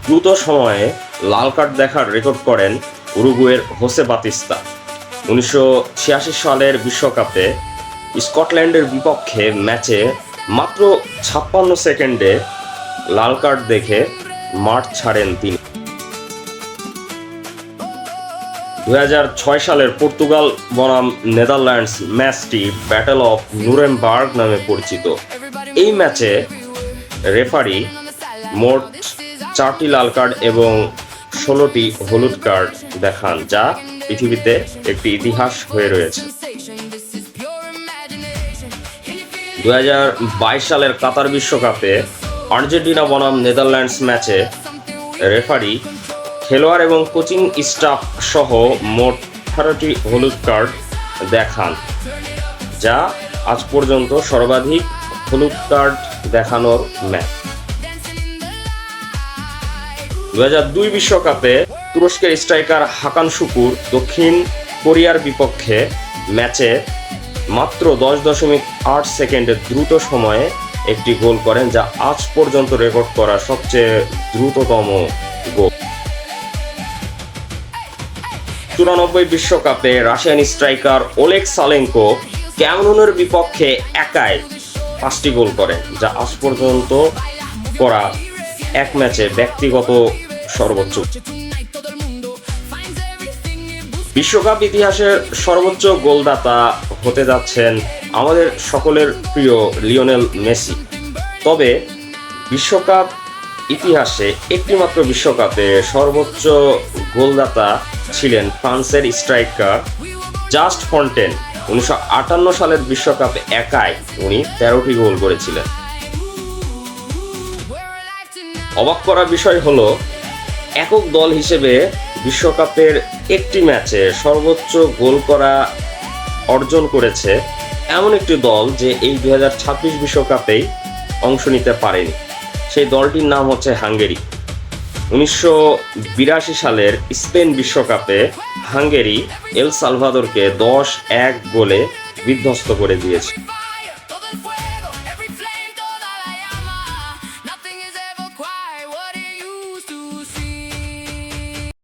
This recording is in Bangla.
দ্রুত সময়ে লাল কার্ড দেখার রেকর্ড করেন উরুগুয়ের হোসে বাতিস্তা। 1986 সালের বিশ্বকাপে স্কটল্যান্ডের বিপক্ষে ম্যাচে মাত্র 56 সেকেন্ডে লাল কার্ড দেখে মাঠ ছাড়েন তিনি। 2006 সালের পর্তুগাল বনাম নেদারল্যান্ডস ম্যাচটি ব্যাটল অফ নুরেমবার্গ নামে পরিচিত। এই ম্যাচে রেফারি মোট 4টি লাল কার্ড এবং 16টি হলুদ কার্ড দেখান, যা পৃথিবীতে একটি ইতিহাস হয়ে রয়েছে। 2022 সালের কাতার বিশ্বকাপে আর্জেন্টিনা বনাম নেদারল্যান্ডস ম্যাচে রেফারি, খেলোয়াড় এবং কোচিং স্টাফ সহ মোট 18টি হলুদ কার্ড দেখান, যা আজ পর্যন্ত সর্বাধিক হলুদ কার্ড দেখানোর ম্যাচ। 2002 বিশ্বকাপে তুরস্কের স্ট্রাইকার হাকান শুকুর দক্ষিণ কোরিয়ার বিপক্ষে ম্যাচে মাত্র 10.8 সেকেন্ডে দ্রুত সময়ে একটি গোল করেন, যা আজ পর্যন্ত রেকর্ড করা সবচেয়ে দ্রুততম গোল। 94 বিশ্বকাপে রাশিয়ান স্ট্রাইকার ওলেগ সালেঙ্কো ক্যামেরুনের বিপক্ষে একাই 5টি গোল করেন, যা আজ পর্যন্ত করা এক ম্যাচে ব্যক্তিগত সর্বোচ্চ। বিশ্বকাপ ইতিহাসের সর্বোচ্চ গোলদাতা হতে যাচ্ছেন আমাদের সকলের প্রিয় লিওনেল মেসি। তবে বিশ্বকাপ ইতিহাসে একটিমাত্র বিশ্বকাপে সর্বোচ্চ গোলদাতা ছিলেন ফ্রান্সের স্ট্রাইকার জাস্ট ফন্টেন। 1958 সালের বিশ্বকাপে একাই উনি 13টি গোল করেছিলেন। অবাক করা বিষয় হলো, একক দল হিসেবে বিশ্বকাপের একটি ম্যাচে সর্বোচ্চ গোল করা অর্জন করেছে এমন একটি দল যে এই 2026 বিশ্বকাপেই অংশ নিতে পারেনি। সেই দলটির নাম হচ্ছে হাঙ্গেরি। 1982 সালের স্পেন বিশ্বকাপে হাঙ্গেরি এল সালভাদোরকে 10-1 গোলে বিধ্বস্ত করে দিয়েছে।